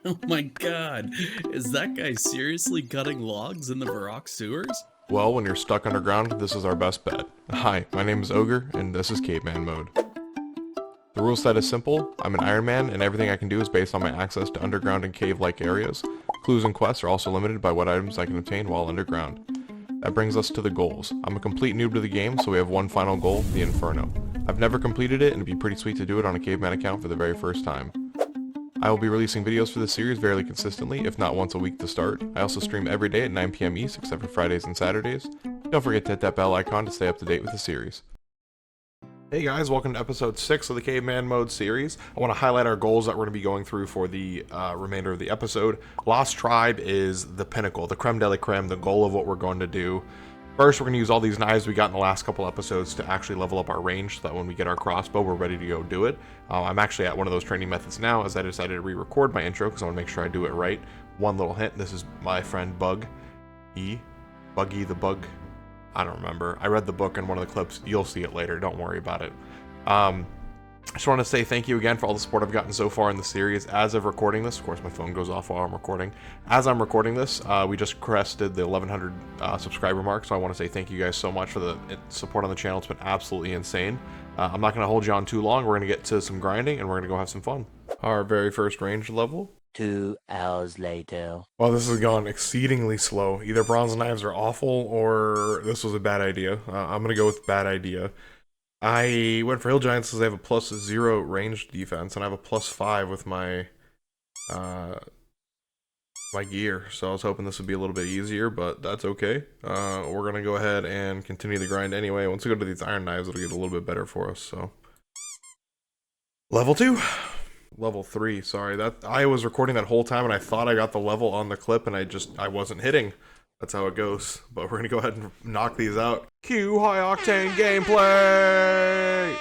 Oh my god, is that guy seriously cutting logs in the Varrock sewers? Well, when you're stuck underground, this is our best bet. Hi, my name is Ohgrr, and this is Caveman Mode. The rule set is simple. I'm an Ironman, and everything I can do is based on my access to underground and cave-like areas. Clues and quests are also limited by what items I can obtain while underground. That brings us to the goals. I'm a complete noob to the game, so we have one final goal, the Inferno. I've never completed it, and it'd be pretty sweet to do it on a Caveman account for the very first time. I will be releasing videos for this series fairly consistently, if not once a week to start. I also stream every day at 9 PM East, except for Fridays and Saturdays. Don't forget to hit that bell icon to stay up to date with the series. Hey guys, welcome to episode 6 of the Caveman Mode series. I want to highlight our goals that we're going to be going through for the remainder of the episode. Lost Tribe is the pinnacle, the creme de la creme, the goal of what we're going to do. First, we're going to use all these knives we got in the last couple episodes to actually level up our range so that when we get our crossbow, we're ready to go do it. I'm actually at one of those training methods now as I decided to re-record my intro because I want to make sure I do it right. One little hint, this is my friend Buggy the Bug. I don't remember. I read the book in one of the clips. You'll see it later. Don't worry about it. I just want to say thank you again for all the support I've gotten so far in the series. As of recording this, of course my phone goes off while I'm recording. As I'm recording this, we just crested the 1100 subscriber mark, so I want to say thank you guys so much for the support on the channel. It's been absolutely insane. I'm not going to hold you on too long. We're going to get to some grinding, and we're going to go have some fun. Our very first range level. 2 hours later. Well, this has gone exceedingly slow. Either bronze knives are awful, or this was a bad idea. I'm going to go with bad idea. I went for Hill Giants because I have a +0 ranged defense, and I have a +5 with my my gear. So I was hoping this would be a little bit easier, but that's okay. We're gonna go ahead and continue the grind anyway. Once we go to these iron knives, it'll get a little bit better for us. So level 2, level 3. Sorry, that I was recording that whole time, and I thought I got the level on the clip, and I wasn't hitting. That's how it goes. But we're gonna go ahead and knock these out. Cue high octane gameplay!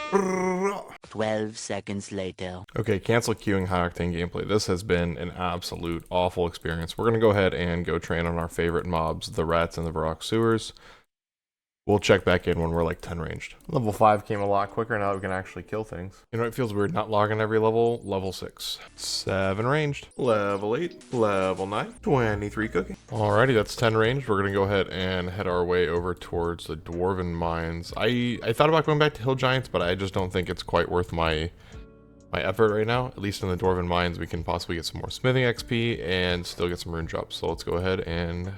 12 seconds later. Okay, cancel queuing high octane gameplay. This has been an absolute awful experience. We're gonna go ahead and go train on our favorite mobs, the rats in the Varrock sewers. We'll check back in when we're like 10 ranged. Level 5 came a lot quicker now that we can actually kill things. You know, it feels weird not logging every level. Level 6. 7 ranged. Level 8. Level 9. 23 cooking. Alrighty, that's 10 ranged. We're gonna go ahead and head our way over towards the Dwarven mines. I thought about going back to Hill Giants, but I just don't think it's quite worth my effort right now. At least in the Dwarven mines, we can possibly get some more smithing XP and still get some rune drops. So let's go ahead and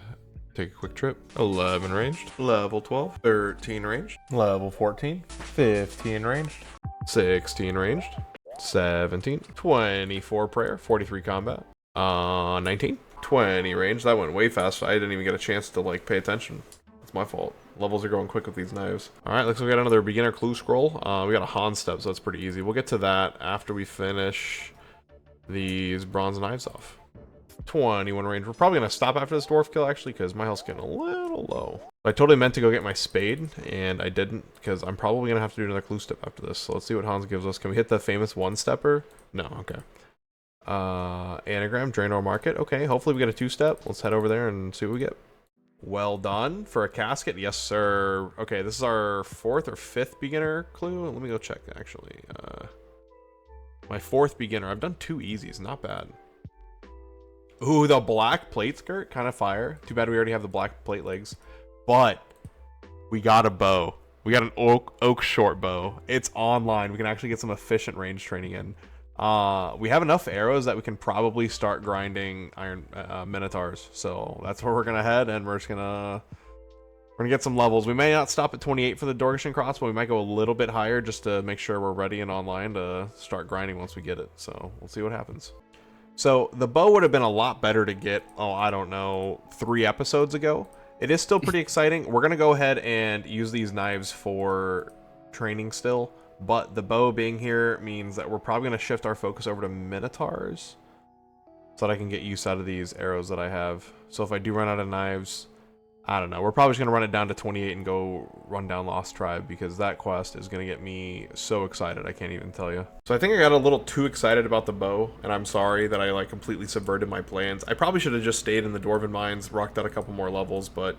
take a quick trip. 11 ranged. Level 12. 13 ranged. Level 14. 15 ranged. 16 ranged. 17. 24 prayer. 43 combat. 19. 20 range. That went way fast. I didn't even get a chance to like pay attention. It's my fault. Levels are going quick with these knives. Alright, looks like we got another beginner clue scroll. We got a Han step, so that's pretty easy. We'll get to that after we finish these bronze knives off. 21 range. We're probably going to stop after this dwarf kill, actually, because my health's getting a little low. I totally meant to go get my spade, and I didn't, because I'm probably going to have to do another clue step after this. So let's see what Hans gives us. Can we hit the famous one-stepper? No, okay. Anagram, Draenor Market. Okay, hopefully we get a two-step. Let's head over there and see what we get. Well done. For a casket, yes, sir. Okay, this is our 4th or 5th beginner clue. Let me go check, actually. My 4th beginner. I've done 2 easies. Not bad. Ooh, the black plate skirt, kind of fire. Too bad we already have the black plate legs. But we got a bow. We got an oak short bow. It's online. We can actually get some efficient range training in. We have enough arrows that we can probably start grinding iron minotaurs. So that's where we're gonna head, and we're gonna get some levels. We may not stop at 28 for the Dorgishan crossbow. We might go a little bit higher just to make sure we're ready and online to start grinding once we get it. So we'll see what happens. So the bow would have been a lot better to get, I don't know, 3 episodes ago. It is still pretty exciting. We're going to go ahead and use these knives for training still. But the bow being here means that we're probably going to shift our focus over to minotaurs so that I can get use out of these arrows that I have. So if I do run out of knives, I don't know. We're probably just going to run it down to 28 and go run down Lost Tribe, because that quest is going to get me so excited. I can't even tell you. So I think I got a little too excited about the bow, and I'm sorry that I like completely subverted my plans. I probably should have just stayed in the Dwarven mines, rocked out a couple more levels, but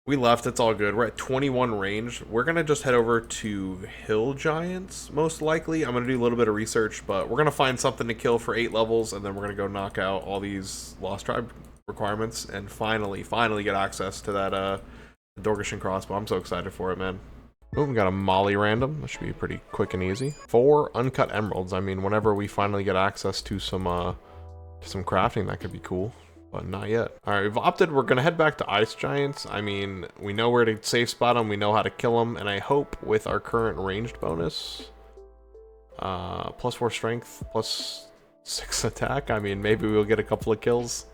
We left, it's all good. We're at 21 range. We're gonna just head over to Hill Giants, most likely. I'm gonna do a little bit of research, but we're gonna find something to kill for 8 levels, and then we're gonna go knock out all these Lost Tribe requirements, and finally get access to that Dorgishan crossbow. I'm so excited for it, man. Oh, we got a Molly random. That should be pretty quick and easy. 4 uncut emeralds. I mean, whenever we finally get access to some crafting, that could be cool. But not yet. All right, we've opted. We're gonna head back to Ice Giants. I mean, we know where to safe spot them. We know how to kill them, and I hope with our current ranged bonus, +4 strength, +6 attack. I mean, maybe we'll get a couple of kills.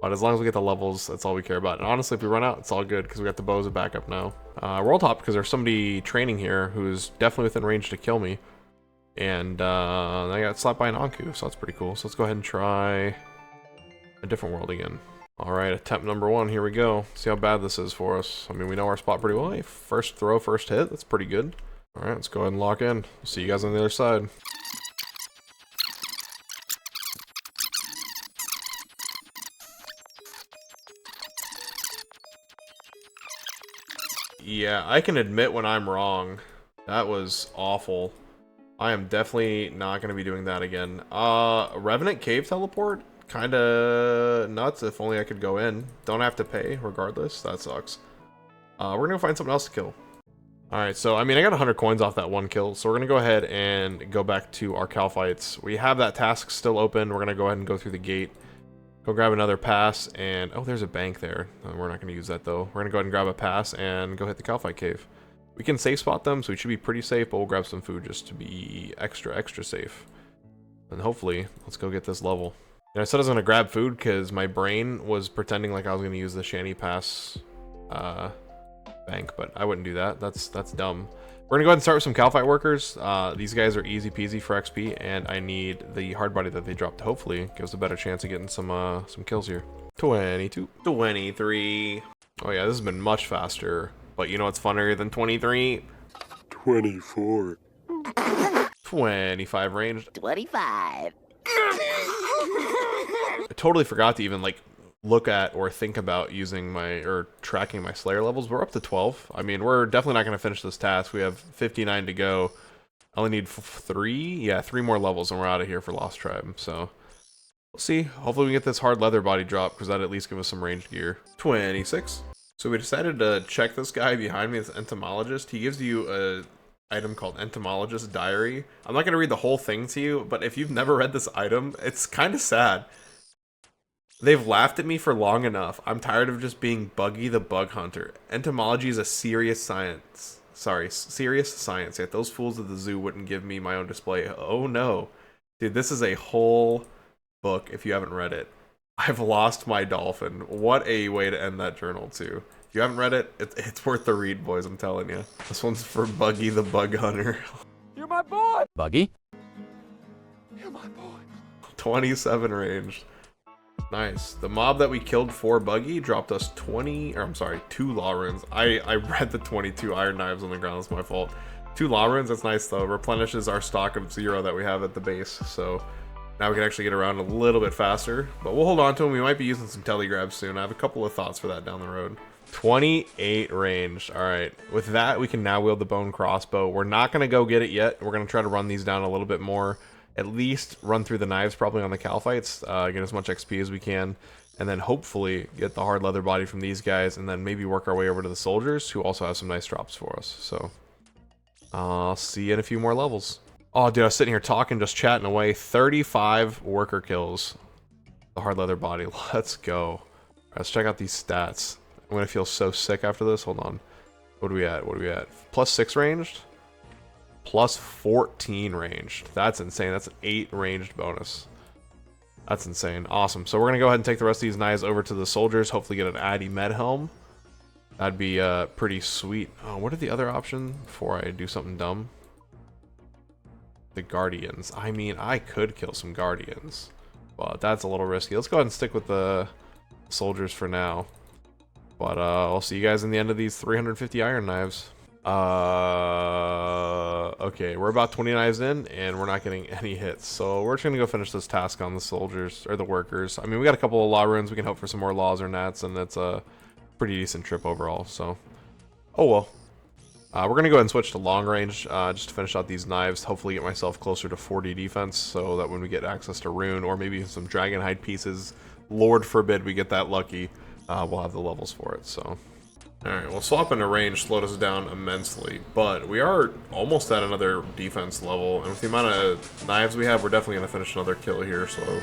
But as long as we get the levels, that's all we care about. And honestly, if we run out, it's all good because we got the bow as a backup now. World hop because there's somebody training here who's definitely within range to kill me, and I got slapped by an Anku, so that's pretty cool. So let's go ahead and try a different world again. Alright, attempt number 1, here we go. See how bad this is for us. I mean, we know our spot pretty well. Hey, first throw, first hit, that's pretty good. Alright, let's go ahead and lock in. See you guys on the other side. Yeah, I can admit when I'm wrong. That was awful. I am definitely not going to be doing that again. Revenant Cave Teleport? Kinda nuts. If only I could go in. Don't have to pay regardless. That sucks. We're gonna go find something else to kill. Alright, so I mean I got 100 coins off that one kill, so we're gonna go ahead and go back to our Kalphites. We have that task still open. We're gonna go ahead and go through the gate, go grab another pass, and oh, there's a bank there. We're not gonna use that though. We're gonna go ahead and grab a pass and go hit the Kalphite cave. We can safe spot them, so we should be pretty safe, but we'll grab some food just to be extra safe. And hopefully, let's go get this level. And I said I was going to grab food because my brain was pretending like I was going to use the Shanty Pass bank, but I wouldn't do that. That's dumb. We're going to go ahead and start with some Kalphite workers. These guys are easy peasy for XP, and I need the hard body that they dropped to hopefully give us a better chance of getting some kills here. 22. 23. Oh yeah, this has been much faster, but you know what's funnier than 23? 24. 25 ranged. 25. I totally forgot to even like look at or think about using tracking my Slayer levels. We're up to 12. I mean, we're definitely not going to finish this task. We have 59 to go. I only need 3 more levels and we're out of here for Lost Tribe. So we'll see. Hopefully we get this hard leather body drop because that'd at least give us some ranged gear. 26. So we decided to check this guy behind me, this Entomologist. He gives you a item called Entomologist Diary. I'm not going to read the whole thing to you, but if you've never read this item, it's kind of sad. They've laughed at me for long enough. I'm tired of just being Buggy the Bug Hunter. Entomology is a serious science. Sorry, serious science. Yet those fools at the zoo wouldn't give me my own display. Oh no. Dude, this is a whole book if you haven't read it. I've lost my dolphin. What a way to end that journal too. If you haven't read it, it's worth the read, boys, I'm telling you. This one's for Buggy the Bug Hunter. You're my boy! Buggy? You're my boy. 27 ranged. Nice. The mob that we killed for Buggy dropped us 2 law runes. I read the 22 iron knives on the ground, that's my fault. 2 law runes, that's nice though. Replenishes our stock of 0 that we have at the base, so now we can actually get around a little bit faster. But we'll hold on to them. We might be using some telegrabs soon. I have a couple of thoughts for that down the road. 28 ranged. Alright, with that we can now wield the bone crossbow. We're not going to go get it yet. We're going to try to run these down a little bit more. At least run through the knives probably on the Kalphites, get as much XP as we can, and then hopefully get the hard leather body from these guys, and then maybe work our way over to the soldiers, who also have some nice drops for us. So I'll see you in a few more levels. Oh dude, I was sitting here talking, just chatting away. 35 worker kills. The hard leather body. Let's go. Right, let's check out these stats. I'm gonna feel so sick after this. Hold on. What are we at? What are we at? +6 ranged? +14 ranged. That's insane. That's an 8 ranged bonus. That's insane. Awesome. So we're going to go ahead and take the rest of these knives over to the soldiers. Hopefully get an Addy med helm. That'd be pretty sweet. Oh, what are the other options before I do something dumb? The Guardians. I mean, I could kill some Guardians, but that's a little risky. Let's go ahead and stick with the soldiers for now. But I'll see you guys in the end of these 350 iron knives. Okay, we're about 20 knives in, and we're not getting any hits. So we're just gonna go finish this task on the soldiers, or the workers. I mean, we got a couple of law runes. We can hope for some more laws or nats, and that's pretty decent trip overall, so. Oh well. We're going to go ahead and switch to long range, just to finish out these knives, hopefully get myself closer to 40 defense, so that when we get access to Rune, or maybe some dragon hide pieces, Lord forbid we get that lucky, we'll have the levels for it, so. Alright, well swapping to range slowed us down immensely, but we are almost at another defense level, and with the amount of knives we have, we're definitely going to finish another kill here, so.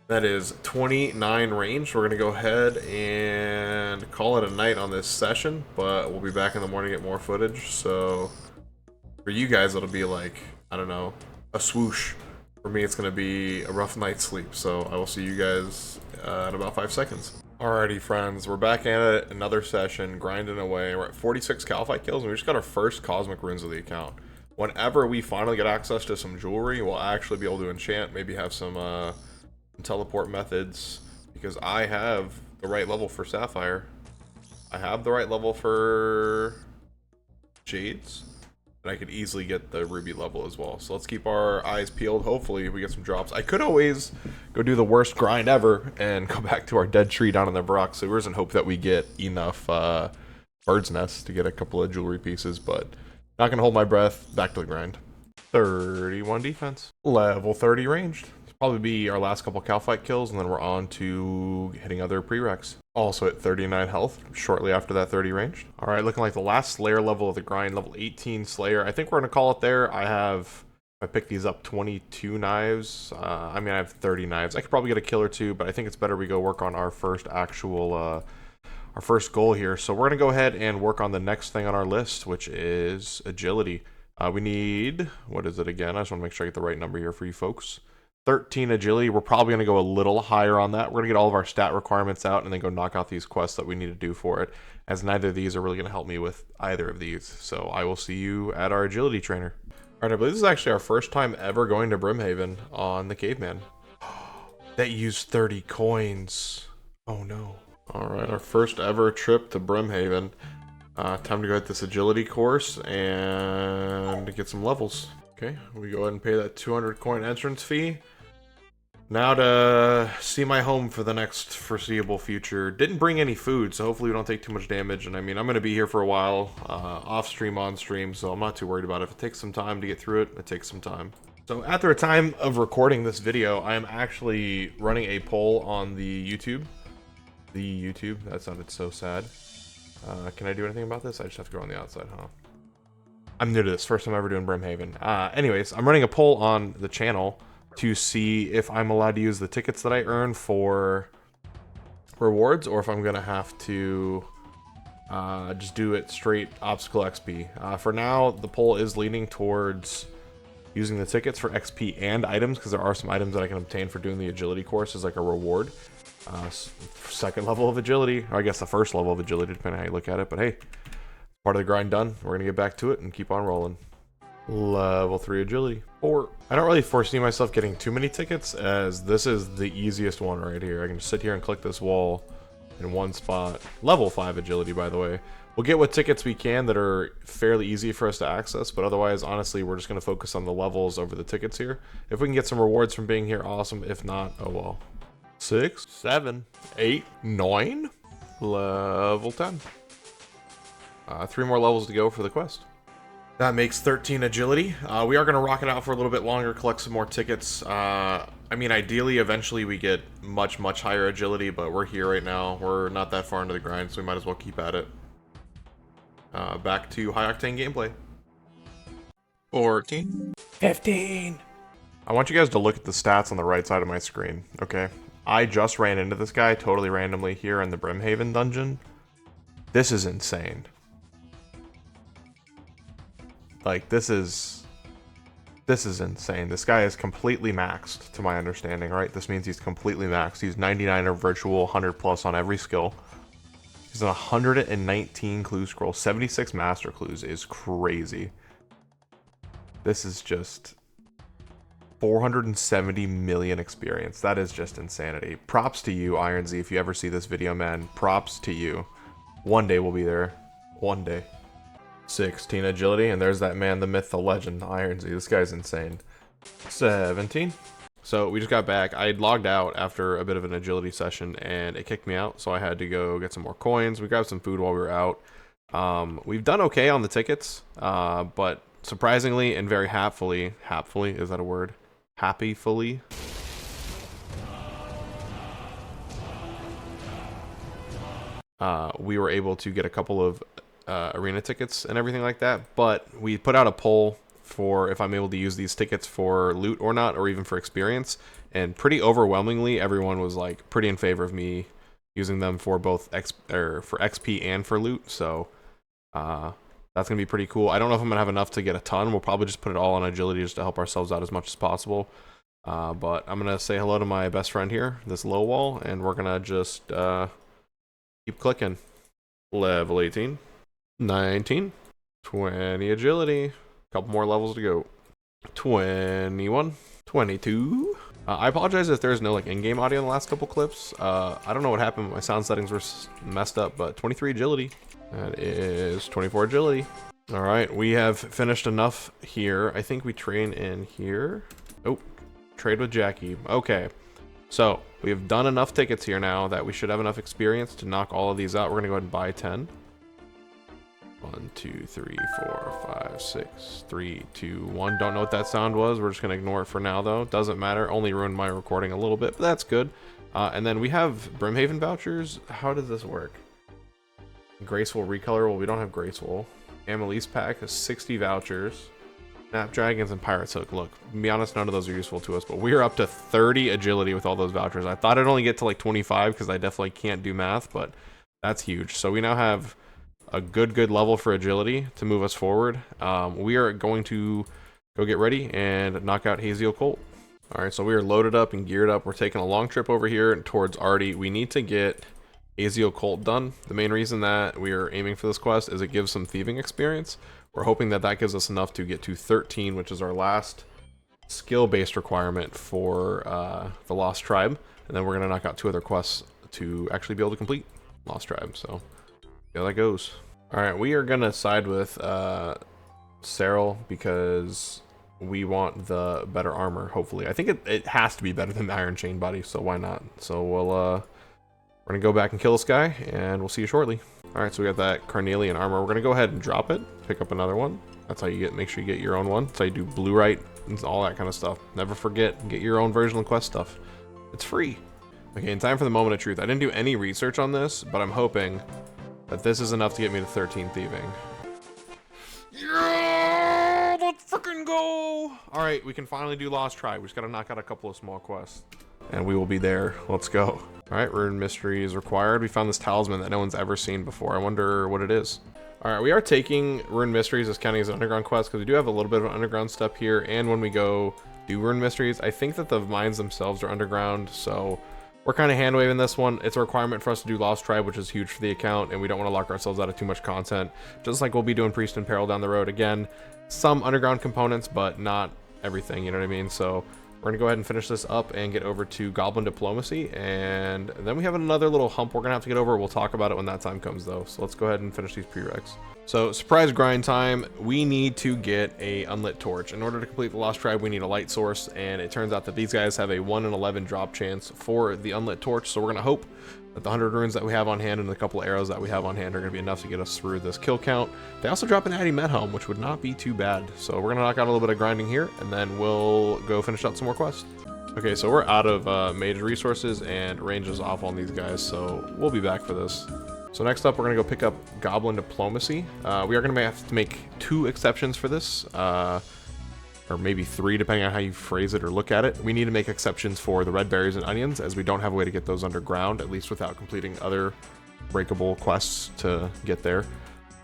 That is 29 range. We're going to go ahead and call it a night on this session, but we'll be back in the morning to get more footage. So for you guys, it'll be like, I don't know, a swoosh. For me, it's going to be a rough night's sleep. So I will see you guys in about 5 seconds. Alrighty, friends, we're back at it. Another session, grinding away. We're at 46 Kalphite kills, and we just got our first Cosmic Runes of the account. Whenever we finally get access to some jewelry, we'll actually be able to enchant, maybe have some teleport methods, because I have the right level for Sapphire. I have the right level for Jades, and I could easily get the Ruby level as well. So let's keep our eyes peeled. Hopefully we get some drops. I could always go do the worst grind ever and go back to our dead tree down in the Brock sewers and hope that we get enough bird's nests to get a couple of jewelry pieces, but not gonna hold my breath. Back to the grind. 31 defense, level 30 ranged. Probably be our last couple Kalphite kills, and then we're on to hitting other prereqs. Also at 39 health, shortly after that 30 ranged. Alright, looking like the last Slayer level of the grind, level 18 Slayer. I think we're going to call it there. I picked these up, 22 knives. I mean, I have 30 knives. I could probably get a kill or two, but I think it's better we go work on our first actual, our first goal here. So we're going to go ahead and work on the next thing on our list, which is agility. We need, what is it again? I just want to make sure I get the right number here for you folks. 13 agility. We're probably going to go a little higher on that. We're going to get all of our stat requirements out and then go knock out these quests that we need to do for it, as neither of these are really going to help me with either of these. So I will see you at our agility trainer. All right, I believe this is actually our first time ever going to Brimhaven on the Caveman. That used 30 coins. Oh no. All right, our first ever trip to Brimhaven. Time to go at this agility course and get some levels. Okay, we go ahead and pay that 200 coin entrance fee. Now to see my home for the next foreseeable future. Didn't bring any food, so hopefully we don't take too much damage. And I mean, I'm going to be here for a while, off stream, on stream, so I'm not too worried about it. If it takes some time to get through it, it takes some time. So after a time of recording this video, I am actually running a poll on the YouTube. That sounded so sad. Can I do anything about this? I just have to go on the outside, huh? I'm new to this, first time ever doing Brimhaven. Anyways, I'm running a poll on the channel to see if I'm allowed to use the tickets that I earn for rewards, or if I'm gonna have to just do it straight obstacle XP. For now, the poll is leaning towards using the tickets for XP and items, because there are some items that I can obtain for doing the agility course as like a reward. Second level of agility, or I guess the first level of agility, depending on how you look at it, but hey. Part of the grind done. We're gonna get back to it and keep on rolling. Level 3 agility. 4. I don't really foresee myself getting too many tickets, as this is the easiest one right here. I can just sit here and click this wall in one spot. Level 5 agility, by the way. We'll get what tickets we can that are fairly easy for us to access, but otherwise, honestly, we're just gonna focus on the levels over the tickets here. If we can get some rewards from being here, awesome. If not, oh well. 6, 7, 8, 9. Level 10. 3 more levels to go for the quest. That makes 13 agility. We are going to rock it out for a little bit longer, collect some more tickets. I mean, ideally, eventually we get much, much higher agility, but we're here right now. We're not that far into the grind, so we might as well keep at it. Back to high octane gameplay. 14. 15. I want you guys to look at the stats on the right side of my screen, okay? I just ran into this guy totally randomly here in the Brimhaven dungeon. This is insane. Like, this is insane. This guy is completely maxed, to my understanding, right? This means he's completely maxed. He's 99 or virtual, 100 plus on every skill. He's 119 clue scrolls. 76 master clues is crazy. This is just 470 million experience. That is just insanity. Props to you, IronZ, if you ever see this video, man. Props to you. One day we'll be there. One day. 16 agility, and there's that man, the myth, the legend, IronZ. This guy's insane. 17. So we just got back. I had logged out after a bit of an agility session and it kicked me out. So I had to go get some more coins. We grabbed some food while we were out. We've done okay on the tickets, but surprisingly and very happily, is that a word? Happyfully. We were able to get a couple of arena tickets and everything like that, but we put out a poll for if I'm able to use these tickets for loot or not, or even for experience, and pretty overwhelmingly everyone was like pretty in favor of me using them for both for XP and for loot. So that's gonna be pretty cool. I don't know if I'm gonna have enough to get a ton. We'll probably just put it all on agility just to help ourselves out as much as possible. But I'm gonna say hello to my best friend here, this low wall, and we're gonna just keep clicking. Level 18, 19, 20 agility. Couple more levels to go. 21, 22. I apologize if there's no like in-game audio in the last couple clips. I don't know what happened. My sound settings were messed up, but 23 agility. That is 24 agility. All right, we have finished enough here. I think we train in here. Oh, trade with Jackie. Okay, so we have done enough tickets here now that we should have enough experience to knock all of these out. We're gonna go ahead and buy 10. 1, 2, 3, 4, 5, 6, 3, 2, 1. Don't know what that sound was. We're just gonna ignore it for now though. Doesn't matter. Only ruined my recording a little bit, but that's good. And then we have Brimhaven vouchers. How does this work? Graceful recolor. Well, we don't have graceful. Amelise pack has 60 vouchers. Snapdragons and Pirate's Hook. Look, to be honest, none of those are useful to us, but we are up to 30 agility with all those vouchers. I thought I'd only get to like 25 because I definitely can't do math, but that's huge. So we now have a good level for agility to move us forward. We are going to go get ready and knock out Hazeel Colt. All right, so we are loaded up and geared up. We're taking a long trip over here towards Artie. We need to get Hazeel Colt done. The main reason that we are aiming for this quest is it gives some thieving experience. We're hoping that that gives us enough to get to 13, which is our last skill-based requirement for the Lost Tribe. And then we're gonna knock out 2 other quests to actually be able to complete Lost Tribe. So see how that goes. All right, we are gonna side with Serral because we want the better armor. Hopefully, I think it has to be better than the Iron Chain Body. So why not? So we're gonna go back and kill this guy, and we'll see you shortly. All right, so we got that Carnelian armor. We're gonna go ahead and drop it, pick up another one. That's how you get. Make sure you get your own one. That's how you do blue right and all that kind of stuff. Never forget, get your own version of quest stuff. It's free. Okay, in time for the moment of truth. I didn't do any research on this, but I'm hoping that this is enough to get me to 13 thieving. Yeah, let's freaking go! All right, we can finally do Lost Tribe. We just gotta knock out a couple of small quests, and we will be there. Let's go. All right, Rune Mystery is required. We found this talisman that no one's ever seen before. I wonder what it is. All right, we are taking Rune Mysteries as counting as an underground quest because we do have a little bit of an underground step here. And when we go do Rune Mysteries, I think that the mines themselves are underground. So we're kind of hand waving this one. It's a requirement for us to do Lost Tribe, which is huge for the account. And we don't want to lock ourselves out of too much content. Just like we'll be doing Priest in Peril down the road. Again, some underground components, but not everything, you know what I mean? So we're gonna go ahead and finish this up and get over to Goblin Diplomacy, and then we have another little hump we're gonna have to get over. We'll talk about it when that time comes though. So let's go ahead and finish these prereqs. So surprise grind time. We need to get a unlit torch. In order to complete the Lost Tribe, we need a light source, and it turns out that these guys have a 1 in 11 drop chance for the unlit torch. So we're gonna hope that the 100 runes that we have on hand and the couple arrows that we have on hand are gonna be enough to get us through this kill count. They also drop an Addy Med Helm, which would not be too bad. So we're gonna knock out a little bit of grinding here, and then we'll go finish out some more quests. Okay, so we're out of major resources and range is off on these guys, so we'll be back for this. So next up, we're gonna go pick up Goblin Diplomacy. We are gonna have to make 2 exceptions for this, or maybe 3, depending on how you phrase it or look at it. We need to make exceptions for the red berries and onions, as we don't have a way to get those underground, at least without completing other breakable quests to get there.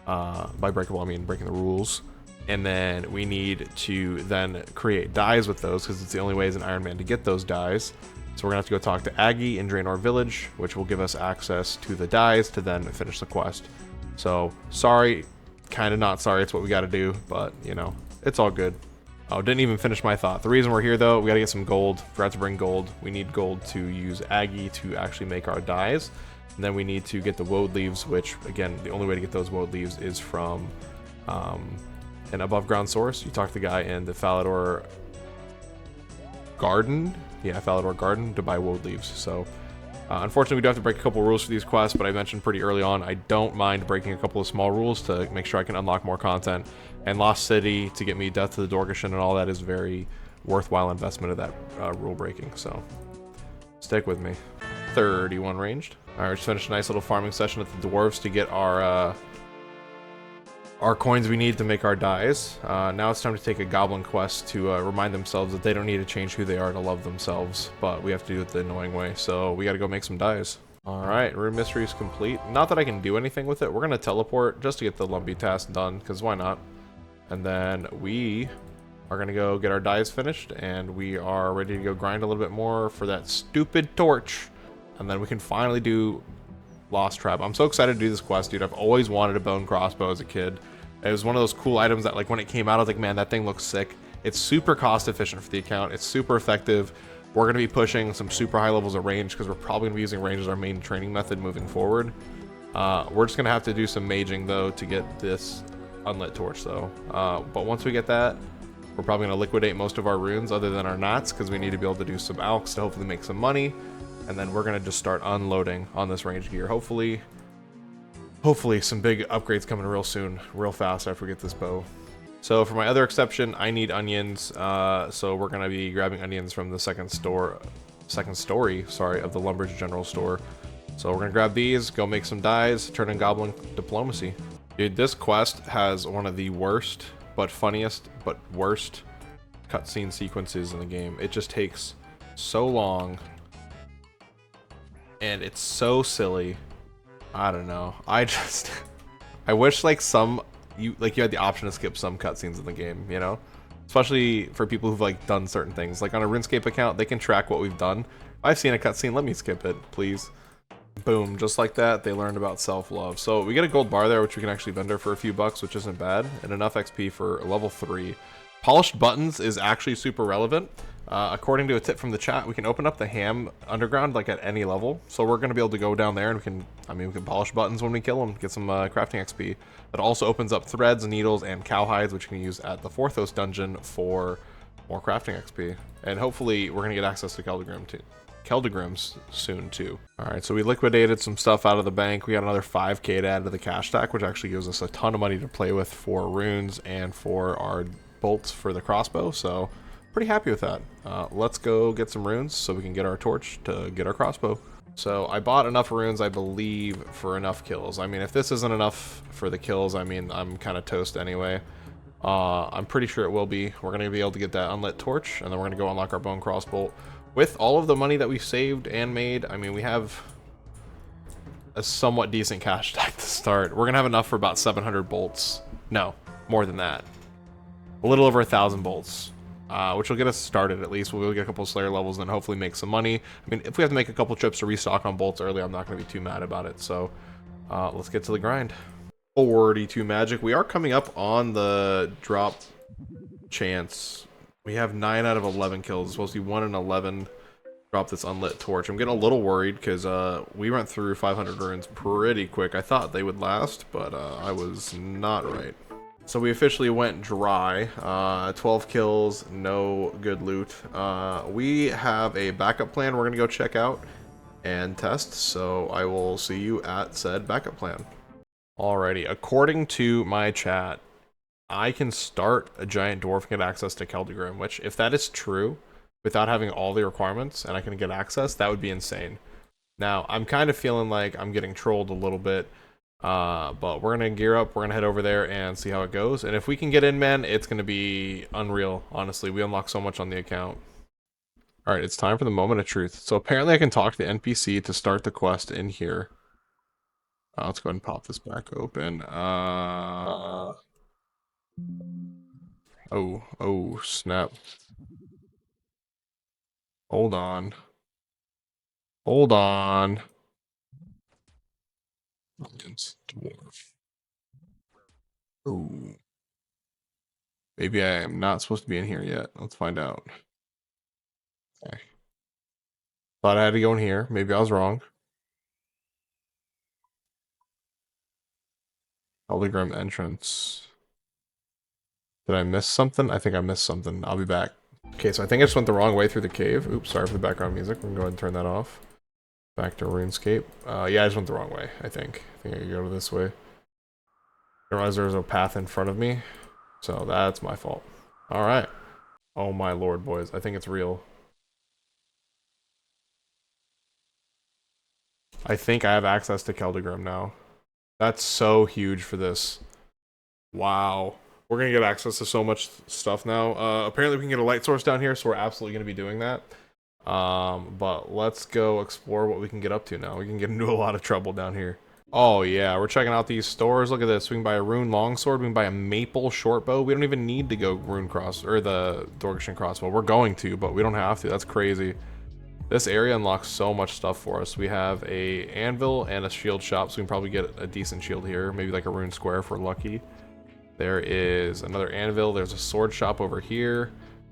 By breakable, I mean breaking the rules. And then we need to then create dyes with those, because it's the only way as an Iron Man to get those dyes. So we're gonna have to go talk to Aggie in Draenor Village, which will give us access to the dyes to then finish the quest. So sorry, kind of not sorry, it's what we gotta do, but you know, it's all good. Oh, didn't even finish my thought. The reason we're here though, we gotta get some gold. Forgot to bring gold. We need gold to use Aggie to actually make our dyes. And then we need to get the woad leaves, which again, the only way to get those woad leaves is from an above ground source. You talk to the guy in the Falador Garden, the Thalador Garden to buy wood leaves. So unfortunately, we do have to break a couple rules for these quests, but I mentioned pretty early on, I don't mind breaking a couple of small rules to make sure I can unlock more content. And Lost City to get me Death to the Dorgeshin and all that is very worthwhile investment of that rule breaking. So stick with me. 31 ranged. All right, just finished a nice little farming session at the dwarves to get our coins we need to make our dyes. Now it's time to take a goblin quest to remind themselves that they don't need to change who they are to love themselves, but we have to do it the annoying way, so we gotta go make some dyes. Alright, Rune Mystery is complete. Not that I can do anything with it. We're gonna teleport just to get the lumpy task done, because why not? And then we are gonna go get our dyes finished, and we are ready to go grind a little bit more for that stupid torch. And then we can finally do Lost Trap. I'm so excited to do this quest, dude. I've always wanted a bone crossbow as a kid. It was one of those cool items that, like, when it came out, I was like, man, that thing looks sick. It's super cost efficient for the account. It's super effective. We're going to be pushing some super high levels of range because we're probably going to be using range as our main training method moving forward. We're just going to have to do some maging, though, to get this unlit torch, though. But once we get that, we're probably going to liquidate most of our runes other than our knots because we need to be able to do some alks to hopefully make some money. And then we're going to just start unloading on this range gear. Hopefully some big upgrades coming real soon, real fast after we get this bow. So for my other exception, I need onions. So we're going to be grabbing onions from the second story, of the Lumber's General Store. So we're going to grab these, go make some dyes, turn in Goblin Diplomacy. Dude, this quest has one of the worst, but funniest, but worst cutscene sequences in the game. It just takes so long. And it's so silly. I don't know. I wish like you had the option to skip some cutscenes in the game, you know? Especially for people who've like done certain things. Like on a RuneScape account, they can track what we've done. If I've seen a cutscene, let me skip it, please. Boom, just like that, they learned about self-love. So we get a gold bar there, which we can actually vendor for a few bucks, which isn't bad, and enough XP for level 3. Polished buttons is actually super relevant. According to a tip from the chat, we can open up the ham underground like at any level. So we're going to be able to go down there and we can polish buttons when we kill them, get some crafting XP. It also opens up threads, needles, and cowhides, which you can use at the Forthos dungeon for more crafting XP. And hopefully we're going to get access to keldagrims soon too. Alright, so we liquidated some stuff out of the bank. We got another 5k to add to the cash stack, which actually gives us a ton of money to play with for runes and for our bolts for the crossbow. So pretty happy with that. Let's go get some runes so we can get our torch to get our crossbow. So I bought enough runes, I believe, for enough kills. I mean, if this isn't enough for the kills, I mean, I'm kind of toast anyway. I'm pretty sure it will be. We're going to be able to get that unlit torch, and then we're going to go unlock our bone crossbow. With all of the money that we saved and made, I mean, we have a somewhat decent cash stack to start. We're going to have enough for about 700 bolts. No, more than that. A little over 1,000 bolts. Which will get us started at least. We'll get a couple of Slayer levels and then hopefully make some money. I mean, if we have to make a couple trips to restock on bolts early, I'm not going to be too mad about it. So let's get to the grind. 42 magic. We are coming up on the drop chance. We have 9 out of 11 kills. It's supposed to be 1 in 11. Drop this unlit torch. I'm getting a little worried because we went through 500 runes pretty quick. I thought they would last, but I was not right. So we officially went dry. 12 kills, no good loot. We have a backup plan we're going to go check out and test. So I will see you at said backup plan. Alrighty, according to my chat, I can start a giant dwarf and get access to keldagrim, which if that is true, without having all the requirements and I can get access, that would be insane. Now, I'm kind of feeling like I'm getting trolled a little bit. But we're gonna gear up, we're gonna head over there and see how it goes, and if we can get in, man, it's gonna be unreal. Honestly, we unlock so much on the account. All right, it's time for the moment of truth. So apparently I can talk to the NPC to start the quest in here. Let's go ahead and pop this back open. Oh snap. Hold on. Dwarf. Oh. Maybe I am not supposed to be in here yet. Let's find out. Okay. Thought I had to go in here. Maybe I was wrong. Keldagrim entrance. Did I miss something? I think I missed something. I'll be back. Okay, so I think I just went the wrong way through the cave. Oops, sorry for the background music. I'm going to go ahead and turn that off. Back to RuneScape. Yeah, I just went the wrong way, I think. I think I can go this way. I realized there was a path in front of me, so that's my fault. Alright. Oh my lord, boys. I think it's real. I think I have access to keldagrim now. That's so huge for this. Wow. We're gonna get access to so much stuff now. Apparently we can get a light source down here, so we're absolutely gonna be doing that. But let's go explore what we can get up to now. We can get into a lot of trouble down here. Oh yeah, we're checking out these stores. Look at this. We can buy a rune longsword. We can buy a maple shortbow. We don't even need to go rune cross or the Dorgishan crossbow. We're going to, but we don't have to. That's crazy. This area unlocks so much stuff for us. We have a anvil and a shield shop, so we can probably get a decent shield here. Maybe like a rune square if we're lucky. There is another anvil. There's a sword shop over here.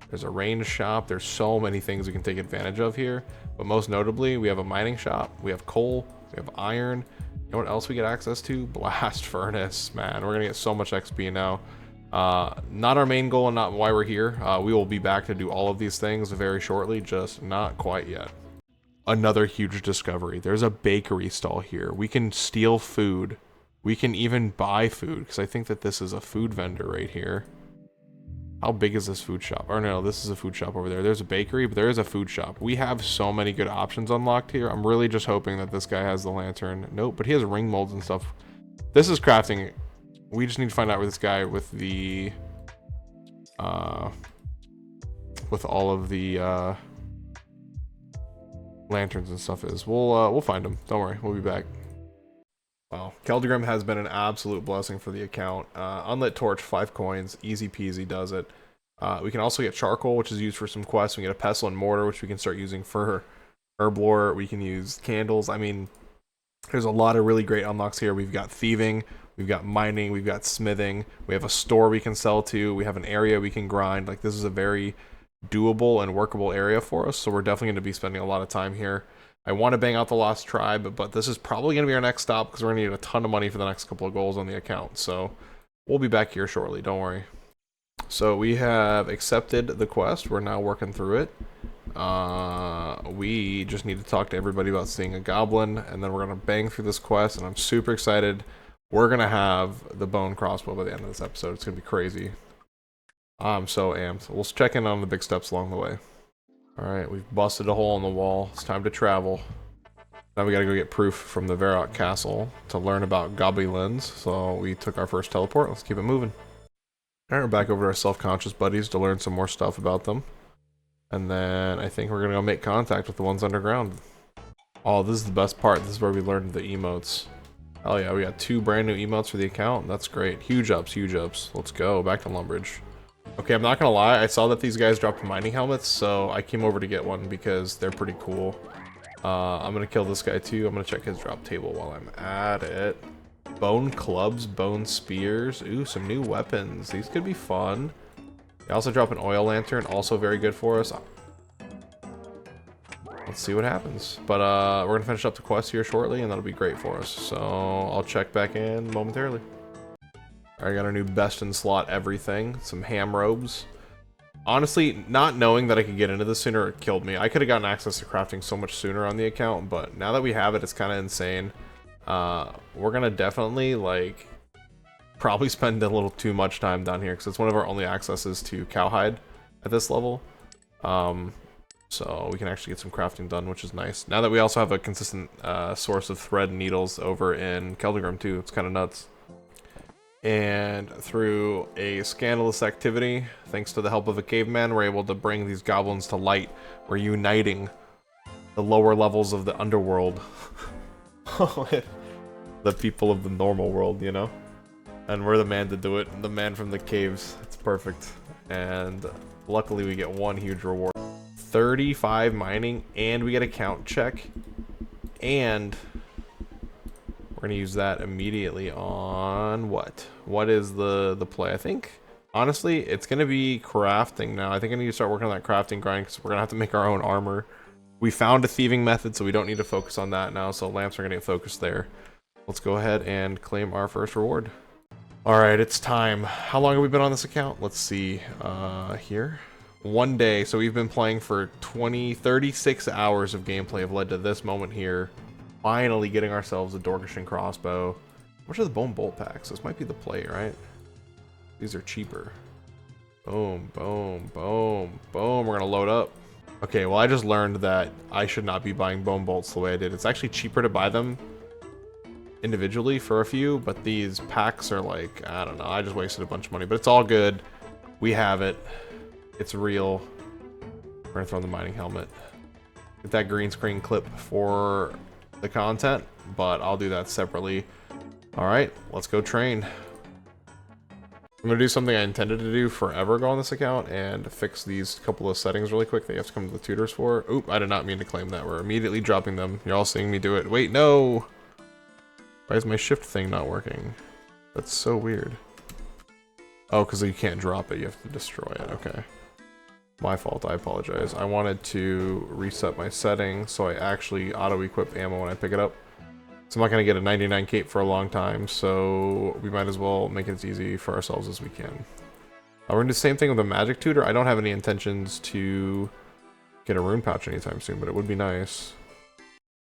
There's a range shop. There's so many things we can take advantage of here. But most notably, we have a mining shop. We have coal. We have iron. You know what else we get access to? Blast furnace. Man, we're going to get so much XP now. Not our main goal and not why we're here. We will be back to do all of these things very shortly, just not quite yet. Another huge discovery. There's a bakery stall here. We can steal food. We can even buy food, because I think that this is a food vendor right here. How big is this food shop? Or no, this is a food shop over there. There's a bakery, but there is a food shop. We have so many good options unlocked here. I'm really just hoping that this guy has the lantern. Nope, but he has ring molds and stuff. This is crafting. We just need to find out where this guy with the with all of the lanterns and stuff is. We'll find him. Don't worry, we'll be back. Wow, keldagrim has been an absolute blessing for the account. Unlit torch, 5 coins, easy peasy does it. We can also get charcoal, which is used for some quests. We get a pestle and mortar, which we can start using for herb lore. We can use candles. I mean, there's a lot of really great unlocks here. We've got thieving, we've got mining, we've got smithing. We have a store we can sell to. We have an area we can grind. Like, this is a very doable and workable area for us. So we're definitely going to be spending a lot of time here. I want to bang out the Lost Tribe, but this is probably going to be our next stop because we're going to need a ton of money for the next couple of goals on the account. So we'll be back here shortly, don't worry. So we have accepted the quest. We're now working through it. We just need to talk to everybody about seeing a goblin, and then we're going to bang through this quest, and I'm super excited. We're going to have the bone crossbow by the end of this episode. It's going to be crazy. I'm so amped. We'll check in on the big steps along the way. Alright, we've busted a hole in the wall. It's time to travel. Now we gotta go get proof from the Varrock Castle to learn about goblins. So we took our first teleport. Let's keep it moving. Alright, we're back over to our self-conscious buddies to learn some more stuff about them. And then I think we're gonna go make contact with the ones underground. Oh, this is the best part. This is where we learned the emotes. Hell yeah, we got 2 brand new emotes for the account. That's great. Huge ups, huge ups. Let's go. Back to Lumbridge. Okay, I'm not gonna lie, I saw that these guys dropped mining helmets, so I came over to get one because they're pretty cool. I'm gonna kill this guy too. I'm gonna check his drop table while I'm at it. Bone clubs, bone spears. Ooh, some new weapons. These could be fun. They also drop an oil lantern, also very good for us. Let's see what happens. But we're gonna finish up the quest here shortly, and that'll be great for us. So I'll check back in momentarily. I got our new best in slot everything. Some ham robes. Honestly, not knowing that I could get into this sooner, it killed me. I could have gotten access to crafting so much sooner on the account, but now that we have it, it's kind of insane. We're gonna definitely, like, probably spend a little too much time down here, because it's one of our only accesses to cowhide at this level. So we can actually get some crafting done, which is nice. Now that we also have a consistent source of thread and needles over in keldagrim too, it's kind of nuts. And through a scandalous activity, thanks to the help of a caveman, we're able to bring these goblins to light. We're uniting the lower levels of the underworld with the people of the normal world, you know? And we're the man to do it, the man from the caves. It's perfect. And luckily we get one huge reward. 35 mining, and we get a count check. And we're gonna use that immediately on what? What is the play? I think, honestly, it's gonna be crafting now. I think I need to start working on that crafting grind because we're gonna have to make our own armor. We found a thieving method, so we don't need to focus on that now. So lamps are gonna get focused there. Let's go ahead and claim our first reward. All right, it's time. How long have we been on this account? Let's see. Here, one day. So we've been playing for 36 hours of gameplay have led to this moment here. Finally getting ourselves a Dorkish and crossbow. How much are the bone bolt packs? This might be the play, right? These are cheaper. Boom, boom, boom, boom. We're gonna load up. Okay, well I just learned that I should not be buying bone bolts the way I did. It's actually cheaper to buy them individually for a few, but these packs are like, I don't know, I just wasted a bunch of money, but it's all good. We have it. It's real. We're gonna throw in the mining helmet. Get that green screen clip for the content, but I'll do that separately. All right, let's go train. I'm gonna do something I intended to do forever ago on this account and fix these couple of settings really quick that you have to come to the tutors for. Oop, I did not mean to claim that. We're immediately dropping them. You're all seeing me do it. Wait, no! Why is my shift thing not working? That's so weird. Oh, because you can't drop it, you have to destroy it. Okay. My fault, I apologize. I wanted to reset my settings so I actually auto-equip ammo when I pick it up. So I'm not going to get a 99 cape for a long time, so we might as well make it as easy for ourselves as we can. We're going to do the same thing with the magic tutor. I don't have any intentions to get a rune pouch anytime soon, but it would be nice.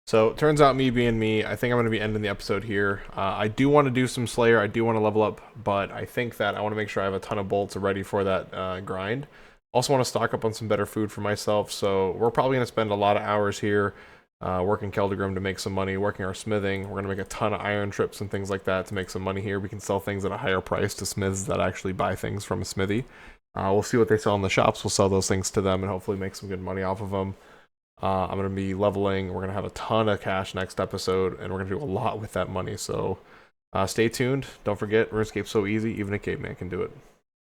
So it turns out, me being me, I think I'm going to be ending the episode here. I do want to do some Slayer, I do want to level up, but I think that I want to make sure I have a ton of bolts ready for that grind. Also want to stock up on some better food for myself, so we're probably going to spend a lot of hours here working keldagrim to make some money, working our smithing. We're going to make a ton of iron trips and things like that to make some money here. We can sell things at a higher price to smiths that actually buy things from a smithy. We'll see what they sell in the shops. We'll sell those things to them and hopefully make some good money off of them. I'm going to be leveling. We're going to have a ton of cash next episode, and we're going to do a lot with that money. So stay tuned. Don't forget, RuneScape's so easy, even a caveman can do it.